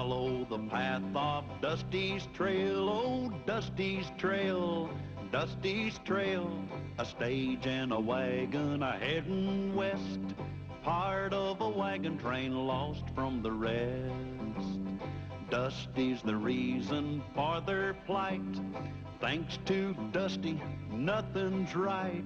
Follow the path of Dusty's trail, oh, Dusty's trail, Dusty's trail. A stage and a wagon a-heading west, part of a wagon train lost from the rest. Dusty's the reason for their plight. Thanks to Dusty, nothing's right.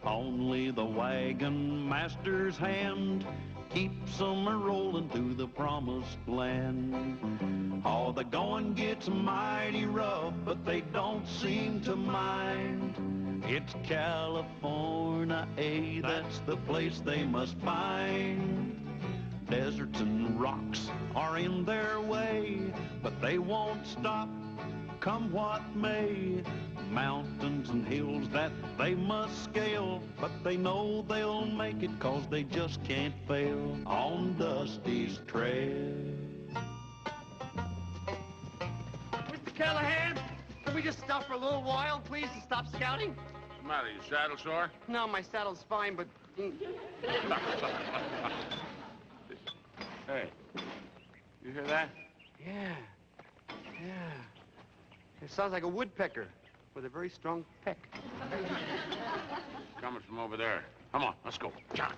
Only the wagon master's hand keeps them a-rolling through the promised land. Oh, the going gets mighty rough, but they don't seem to mind. It's California, that's the place they must find. Deserts and rocks are in their way, but they won't stop, come what may. Mountains and hills that they must scale, but they know they'll make it 'cause they just can't fail on Dusty's trail. Mr. Callahan, can we just stop for a little while, please, and stop scouting? What's the matter, your saddle sore? No, my saddle's fine, but... Hey, you hear that? Yeah. It sounds like a woodpecker with a very strong peck. Coming from over there. Come on, let's go. John.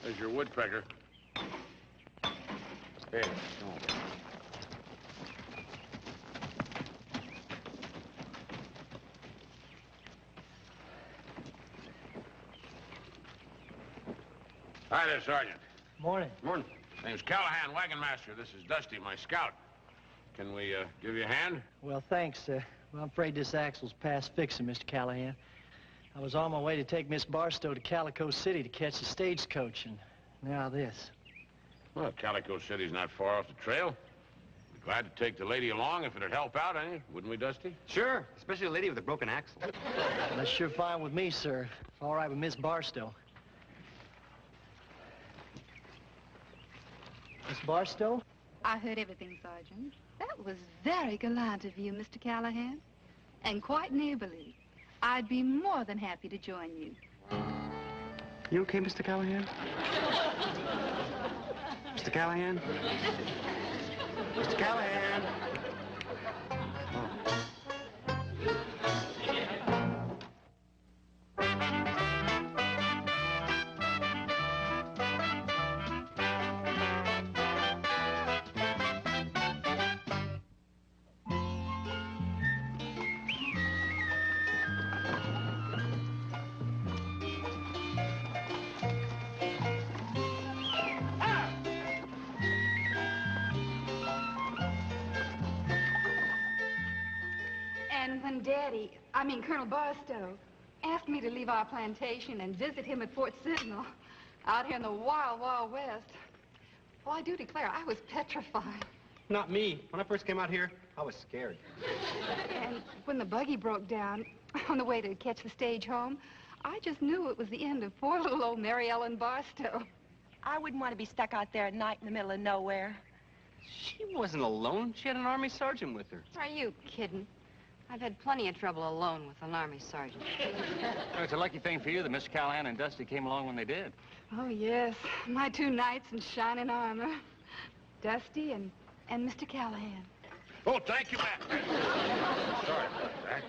There's your woodpecker. Hey, come on. Hi there, Sergeant. Morning. Morning. Name's Callahan, wagon master. This is Dusty, my scout. Can we give you a hand? Well, thanks. Well, I'm afraid this axle's past fixing, Mr. Callahan. I was on my way to take Miss Barstow to Calico City to catch the stagecoach, and now this. Well, Calico City's not far off the trail. We're glad to take the lady along if it'd help out, wouldn't we, Dusty? Sure, especially a lady with a broken axle. That's sure fine with me, sir. All right with Miss Barstow. Miss Barstow? I heard everything, Sergeant. That was very gallant of you, Mr. Callahan. And quite neighborly. I'd be more than happy to join you. You okay, Mr. Callahan? Mr. Callahan? Mr. Callahan? Colonel Barstow asked me to leave our plantation and visit him at Fort Sentinel out here in the wild, wild west. Well, I do declare, I was petrified. Not me. When I first came out here, I was scared. And when the buggy broke down on the way to catch the stage home, I just knew it was the end of poor little old Mary Ellen Barstow. I wouldn't want to be stuck out there at night in the middle of nowhere. She wasn't alone. She had an Army sergeant with her. Are you kidding? I've had plenty of trouble alone with an Army sergeant. Well, it's a lucky thing for you that Mr. Callahan and Dusty came along when they did. Oh, yes. My two knights in shining armor. Dusty and Mr. Callahan. Oh, thank you, ma'am. Sorry about that.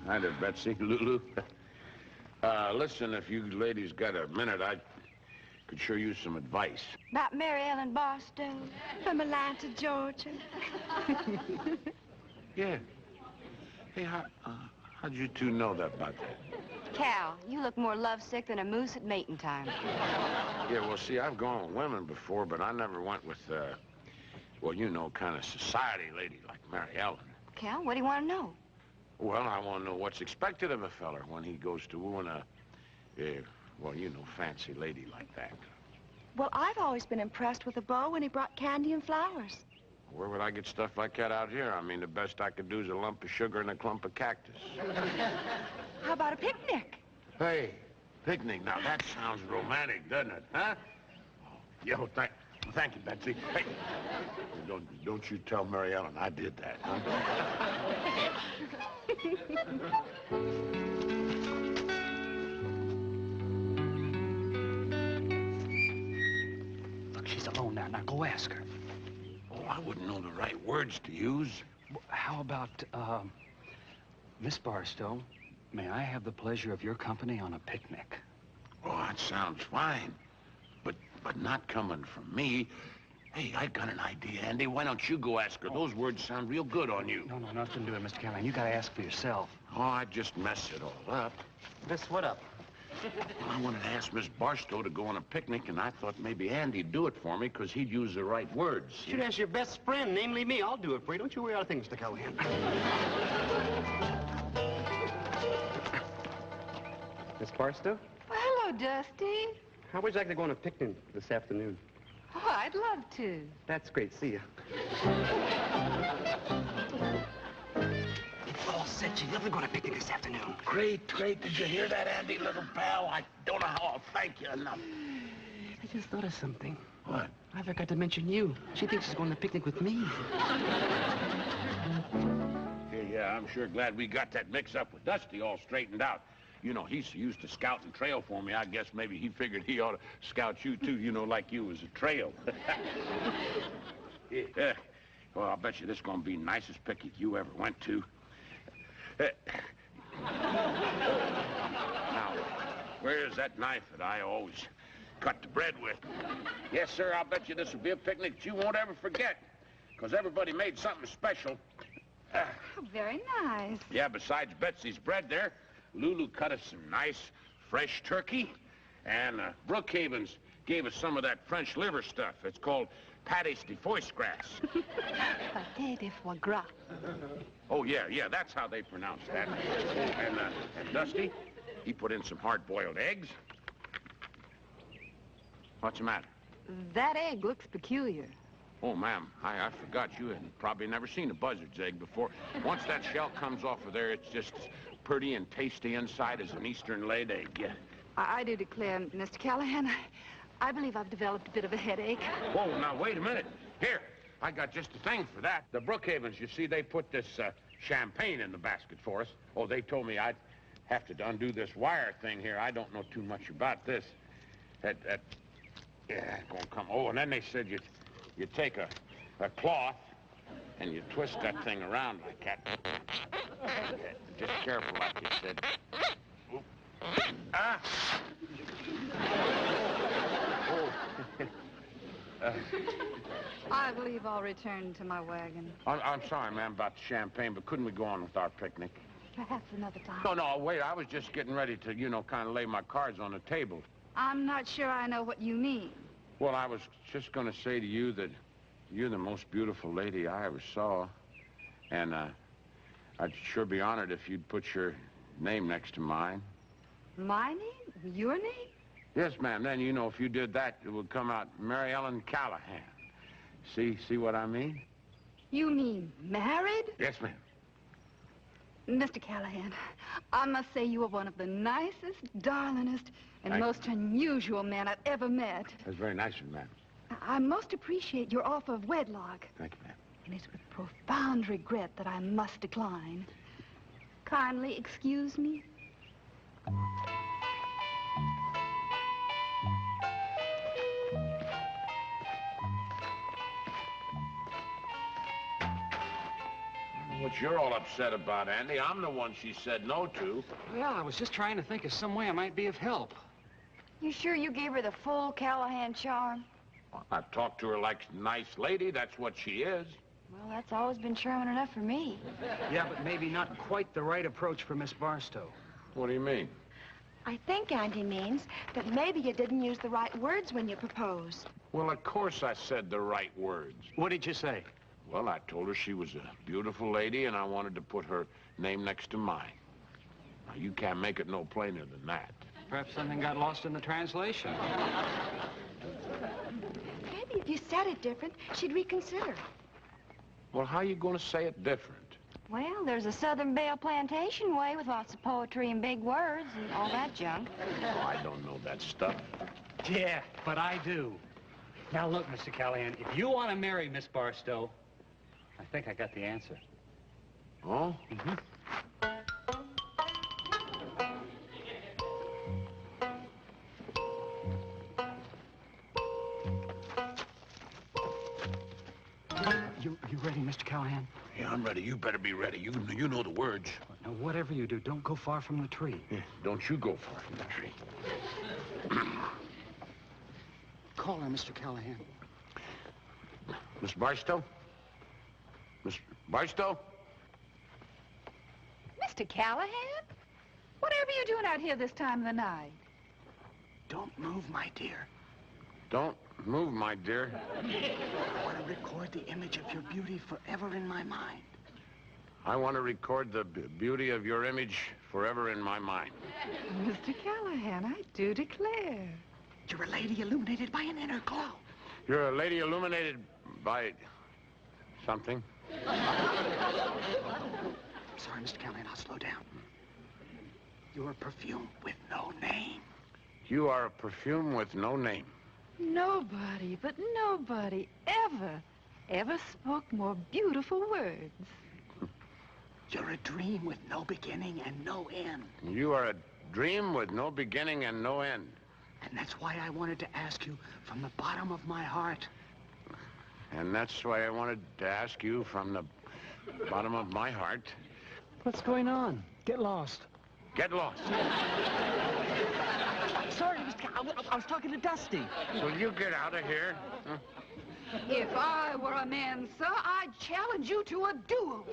Hi there, Betsy, Lulu. Listen, if you ladies got a minute, I could sure use some advice. About Mary Ellen Barstow from Atlanta, Georgia. Yeah. Hey, how'd you two know that about that? Cal, you look more lovesick than a moose at mating time. Yeah, well, see, I've gone with women before, but I never went with, well, you know, kind of society lady like Mary Ellen. Cal, what do you want to know? Well, I want to know what's expected of a feller when he goes to wooing a, well, you know, fancy lady like that. Well, I've always been impressed with a beau when he brought candy and flowers. Where would I get stuff like that out here? I mean, the best I could do is a lump of sugar and a clump of cactus. How about a picnic? Hey, picnic. Now, that sounds romantic, doesn't it, huh? Yo, Thank you, Betsy. Hey, don't you tell Mary Ellen I did that, huh? Look, she's alone now. Now go ask her. Oh, I wouldn't know the right words to use. How about, Miss Barstow, may I have the pleasure of your company on a picnic? Oh, that sounds fine. But not coming from me. Hey, I got an idea, Andy. Why don't you go ask her? Those words sound real good on you. No, nothing to do it, Mr. Callahan. You gotta ask for yourself. Oh, I just messed it all up. Miss, what up? Well, I wanted to ask Miss Barstow to go on a picnic, and I thought maybe Andy'd do it for me, because he'd use the right words. You should ask your best friend, namely me. I'll do it for you. Don't you worry about things, Mr. Callahan. Miss Barstow? Well, hello, Dusty. How would you like to go on a picnic this afternoon? Oh, I'd love to. That's great. See you. It's all set. She's never going to picnic this afternoon. Great. Did you hear that, Andy, little pal? I don't know how I'll thank you enough. I just thought of something. What? I forgot to mention you. She thinks she's going to picnic with me. Yeah, I'm sure glad we got that mix-up with Dusty all straightened out. You know, he's used to scout and trail for me. I guess maybe he figured he ought to scout you, too, you know, like you was a trail. Yeah. Well, I'll bet you this is going to be the nicest picnic you ever went to. Now, where's that knife that I always cut the bread with? Yes, sir, I'll bet you this will be a picnic that you won't ever forget, because everybody made something special. Oh, very nice. Yeah, besides Betsy's bread there, Lulu cut us some nice, fresh turkey, and Brookhaven's gave us some of that French liver stuff. It's called pâté de foie gras. Pâté de foie gras. Oh, yeah, that's how they pronounce that. Oh, and Dusty, he put in some hard-boiled eggs. What's the matter? That egg looks peculiar. Oh, ma'am, I forgot you had probably never seen a buzzard's egg before. Once that shell comes off of there, it's just as pretty and tasty inside as an Eastern laid egg. Yeah. I do declare, Mr. Callahan, I believe I've developed a bit of a headache. Whoa, now, wait a minute. Here, I got just the thing for that. The Brookhavens, you see, they put this champagne in the basket for us. Oh, they told me I'd have to undo this wire thing here. I don't know too much about this. Yeah, it's gonna come. Oh, and then they said you take a cloth and you twist that thing around like that. Just careful, like you said. Oop. Ah! Oh. I believe I'll return to my wagon. I'm sorry, ma'am, about the champagne, but couldn't we go on with our picnic? Perhaps another time. No, wait, I was just getting ready to, you know, kind of lay my cards on the table. I'm not sure I know what you mean. Well, I was just going to say to you that you're the most beautiful lady I ever saw. And I'd sure be honored if you'd put your name next to mine. My name? Your name? Yes, ma'am. Then, you know, if you did that, it would come out Mary Ellen Callahan. See what I mean? You mean married? Yes, ma'am. Mr. Callahan, I must say you are one of the nicest, darlingest, and most unusual men I've ever met. That's very nice of you, ma'am. I most appreciate your offer of wedlock. Thank you, ma'am. And it's with profound regret that I must decline. Kindly excuse me. What you're all upset about, Andy, I'm the one she said no to. Well, I was just trying to think of some way I might be of help. You sure you gave her the full Callahan charm? I've talked to her like a nice lady. That's what she is. Well, that's always been charming enough for me. Yeah, but maybe not quite the right approach for Miss Barstow. What do you mean? I think Auntie means that maybe you didn't use the right words when you proposed. Well, of course I said the right words. What did you say? Well, I told her she was a beautiful lady, and I wanted to put her name next to mine. Now, you can't make it no plainer than that. Perhaps something got lost in the translation. Maybe if you said it different, she'd reconsider. Well, how are you going to say it different? Well, there's a Southern Belle Plantation way with lots of poetry and big words and all that junk. Oh, I don't know that stuff. Yeah, but I do. Now, look, Mr. Callahan, if you want to marry Miss Barstow, I think I got the answer. Oh? Mm-hmm. You ready, Mr. Callahan? Yeah, I'm ready. You better be ready. You know the words. Now, whatever you do, don't go far from the tree. Yeah, don't you go far from the tree. Call her, Mr. Callahan. Miss Barstow? Miss Barstow? Mr. Callahan? Whatever you doing out here this time of the night? Don't move, my dear. Don't move, my dear. I want to record the image of your beauty forever in my mind. I want to record the beauty of your image forever in my mind. Mr. Callahan, I do declare. You're a lady illuminated by an inner glow. You're a lady illuminated by something. Sorry, Mr. Callahan, I'll slow down. You're a perfume with no name. You are a perfume with no name. Nobody, but nobody ever spoke more beautiful words. You're a dream with no beginning and no end. You are a dream with no beginning and no end. And that's why I wanted to ask you from the bottom of my heart. And that's why I wanted to ask you from the bottom of my heart. What's going on? Get lost. Get lost. Sorry, I was talking to Dusty. Will you get out of here? Huh? If I were a man, sir, I'd challenge you to a duel.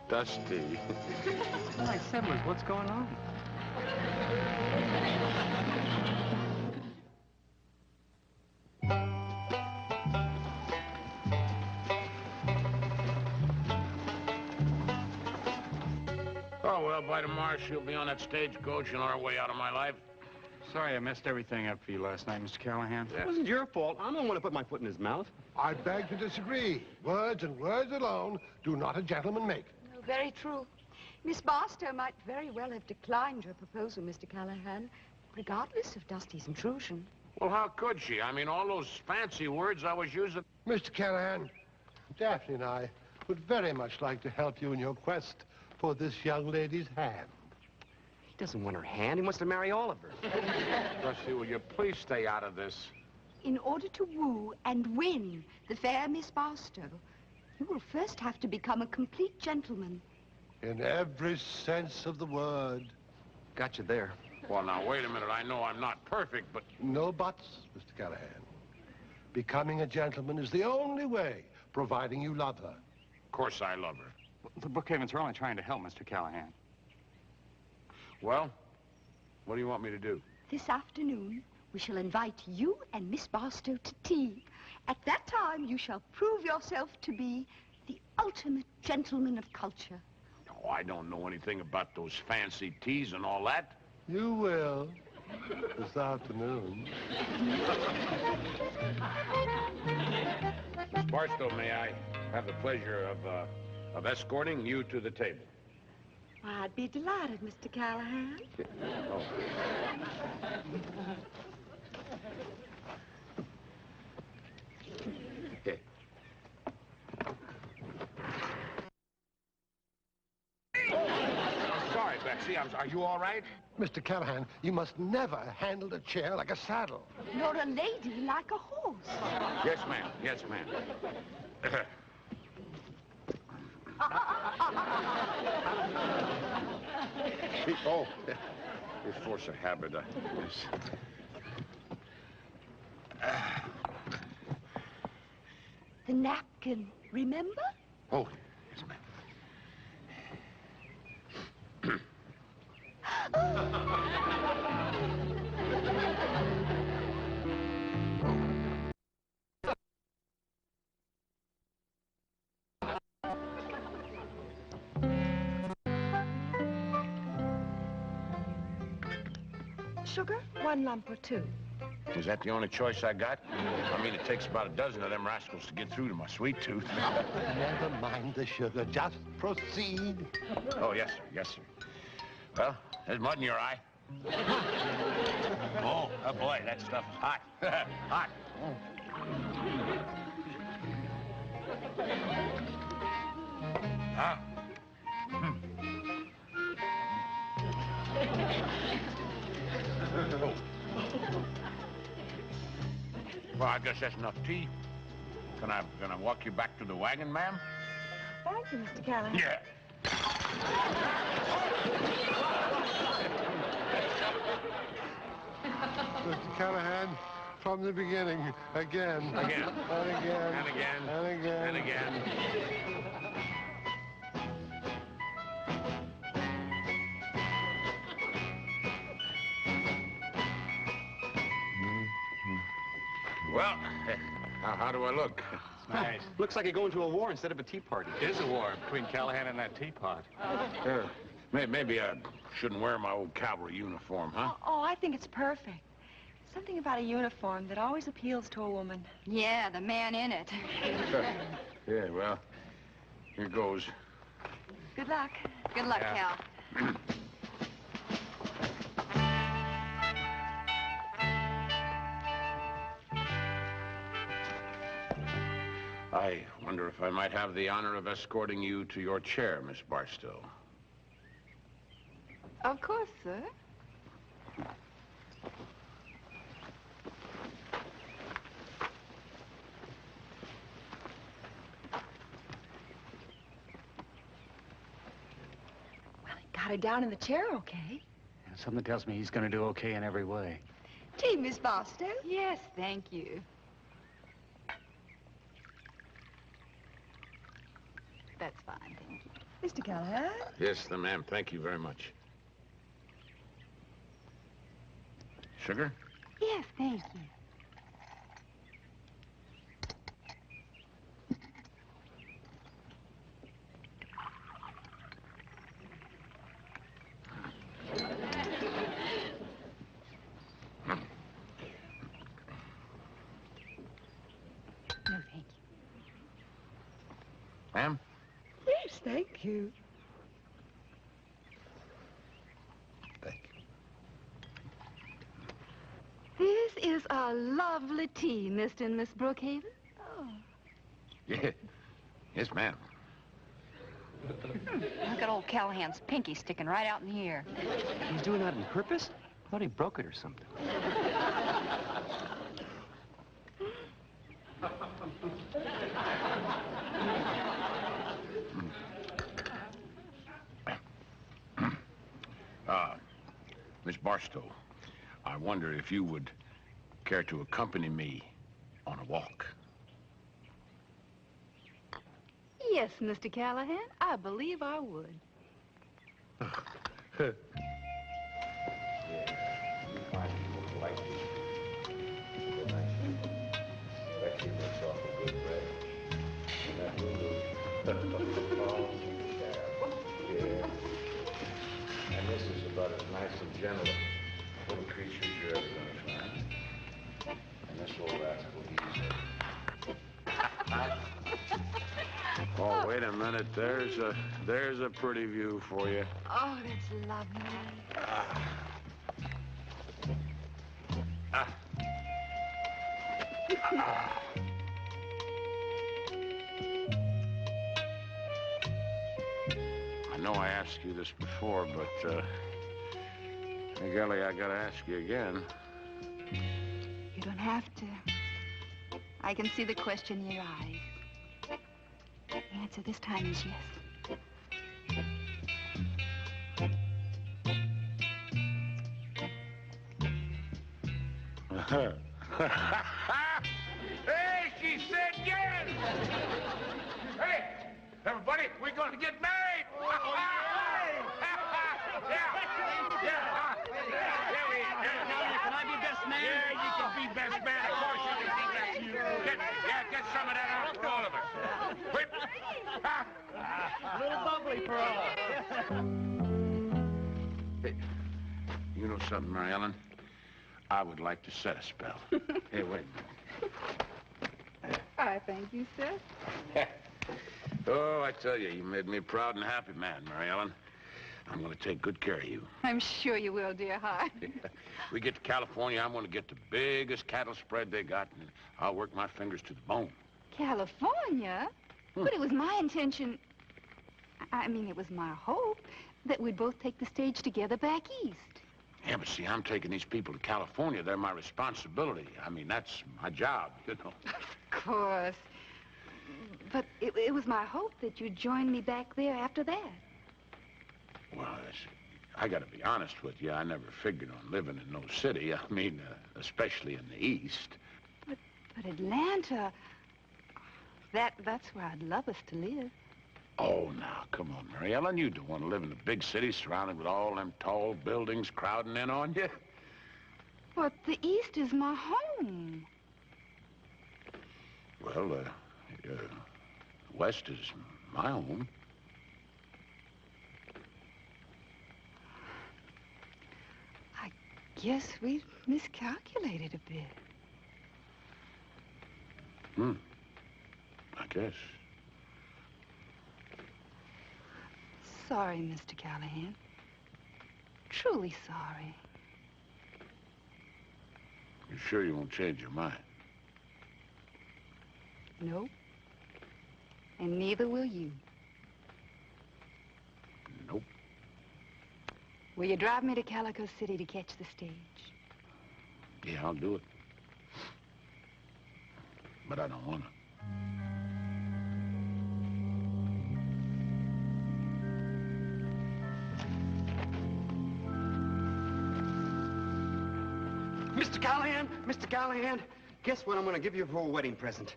Dusty. My siblings, what's going on? Oh, well, by tomorrow she'll be on that stagecoach on our way out of my life. Sorry I messed everything up for you last night, Mr. Callahan. It wasn't your fault. I'm the one who put my foot in his mouth. I beg to disagree. Words and words alone do not a gentleman make. No, very true. Miss Barstow might very well have declined your proposal, Mr. Callahan, regardless of Dusty's intrusion. Well, how could she? I mean, all those fancy words I was using. Mr. Callahan, Daphne and I would very much like to help you in your quest for this young lady's hand. He doesn't want her hand. He wants to marry all of her. Dusty, will you please stay out of this? In order to woo and win the fair Miss Barstow, you will first have to become a complete gentleman. In every sense of the word. Got you there. Well, now, wait a minute. I know I'm not perfect, but... No buts, Mr. Callahan. Becoming a gentleman is the only way, providing you love her. Of course I love her. The Brookhavens are only trying to help, Mr. Callahan. Well, what do you want me to do? This afternoon, we shall invite you and Miss Barstow to tea. At that time, you shall prove yourself to be the ultimate gentleman of culture. Oh, I don't know anything about those fancy teas and all that. You will, this afternoon. Miss Barstow, may I have the pleasure of escorting you to the table? Why, I'd be delighted, Mr. Callahan. Oh. Sorry, Betsy. Are you all right? Mr. Callahan, you must never handle a chair like a saddle. You're a lady like a horse. Yes, ma'am. Yes, ma'am. Oh, it's force of habit. Yes. The napkin, remember? Oh, yes, ma'am. Sugar, 1 lump or 2. Is that the only choice I got? I mean, it takes about a dozen of them rascals to get through to my sweet tooth. Never mind the sugar. Just proceed. Oh, yes, sir. Yes, sir. Well, there's mud in your eye. Oh, boy, that stuff is hot. Hot. Huh? Oh. Well, I guess that's enough tea. Can I walk you back to the wagon, ma'am? Thank you, Mr. Callahan. Yeah. Mr. Callahan, from the beginning, again. Again. And again. And again. And again. And again. Well, how do I look? Nice. Looks like you're going to a war instead of a tea party. It is a war between Callahan and that teapot. Maybe I shouldn't wear my old cavalry uniform, huh? Oh, I think it's perfect. Something about a uniform that always appeals to a woman. Yeah, the man in it. Yeah, well, here goes. Good luck. Good luck, Yeah. Cal. I wonder if I might have the honor of escorting you to your chair, Miss Barstow. Of course, sir. Well, he got her down in the chair okay. Something tells me he's going to do okay in every way. Tea, Miss Barstow. Yes, thank you. That's fine, thank you. Mr. Callahan. Yes, ma'am. Thank you very much. Sugar? Yes, thank you. No, thank you. Ma'am? Yes, thank you. Thank you. This is a lovely tea, Mr. and Miss Brookhaven. Oh. Yeah. Yes, ma'am. Look at old Callahan's pinky sticking right out in the air. He's doing that on purpose? I thought he broke it or something. Miss Barstow, I wonder if you would care to accompany me on a walk. Yes, Mr. Callahan, I believe I would. And this is about as nice and gentle a little creature as you're ever going to find. And this little rascal, he's Oh, wait a minute. There's a pretty view for you. Oh, that's lovely. I know I asked you this before, but, hey, Gilly, I gotta ask you again. You don't have to. I can see the question in your eyes. The answer this time is yes. Hey, she said yes! Hey, everybody, we're going to get married! Can I be best man? Yeah, you can be best man. Of course you can be best man. Get some of that out for all of us. Whip. A little bubbly for all. Hey, you know something, Mary Ellen? I would like to set a spell. Hey, wait a minute. I thank you, sir. Oh, I tell you, you made me a proud and happy man, Mary Ellen. I'm going to take good care of you. I'm sure you will, dear heart. We get to California, I'm going to get the biggest cattle spread they got, and I'll work my fingers to the bone. California? But it was my intention, I mean, it was my hope that we'd both take the stage together back east. Yeah, but see, I'm taking these people to California. They're my responsibility. I mean, that's my job, you know. Of course. But it was my hope that you'd join me back there after that. Well, I got to be honest with you. I never figured on living in no city. I mean, especially in the East. But Atlanta, that's where I'd love us to live. Oh, now, come on, Mary Ellen. You don't want to live in a big city surrounded with all them tall buildings crowding in on you. But the East is my home. Well, West is my home. I guess we miscalculated a bit. I guess. Sorry, Mr. Callahan. Truly sorry. You sure you won't change your mind? No. And neither will you. Nope. Will you drive me to Calico City to catch the stage? Yeah, I'll do it. But I don't want to. Mr. Callahan, guess what I'm going to give you for a wedding present?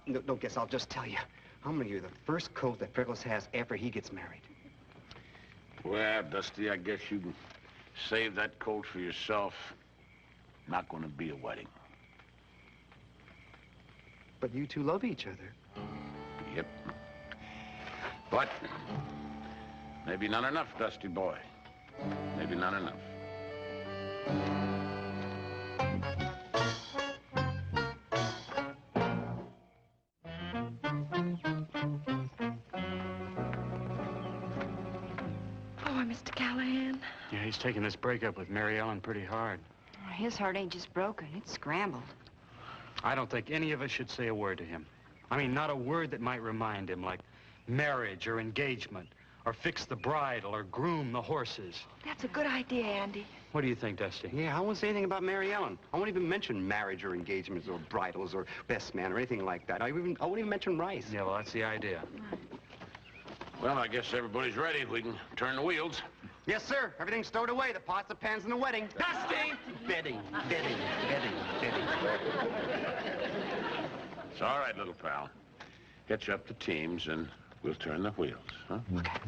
No, don't guess, I'll just tell you. I'm going to give you the first coat that Freckles has after he gets married. Well, Dusty, I guess you can save that coat for yourself. Not going to be a wedding. But you two love each other. Yep. But maybe not enough, Dusty boy. Maybe not enough. Poor Mr. Callahan. Yeah, he's taking this breakup with Mary Ellen pretty hard. His heart ain't just broken. It's scrambled. I don't think any of us should say a word to him. I mean, not a word that might remind him, like marriage or engagement, or fix the bridle or groom the horses. That's a good idea, Andy. What do you think, Dusty? Yeah, I won't say anything about Mary Ellen. I won't even mention marriage or engagements or bridals or best man or anything like that. I won't even mention rice. Yeah, well, that's the idea. Well, I guess everybody's ready. We can turn the wheels. Yes, sir. Everything's stowed away. The pots, the pans, and the wedding. Dusty! Bedding. It's all right, little pal. Hitch up the teams and we'll turn the wheels, huh? Okay.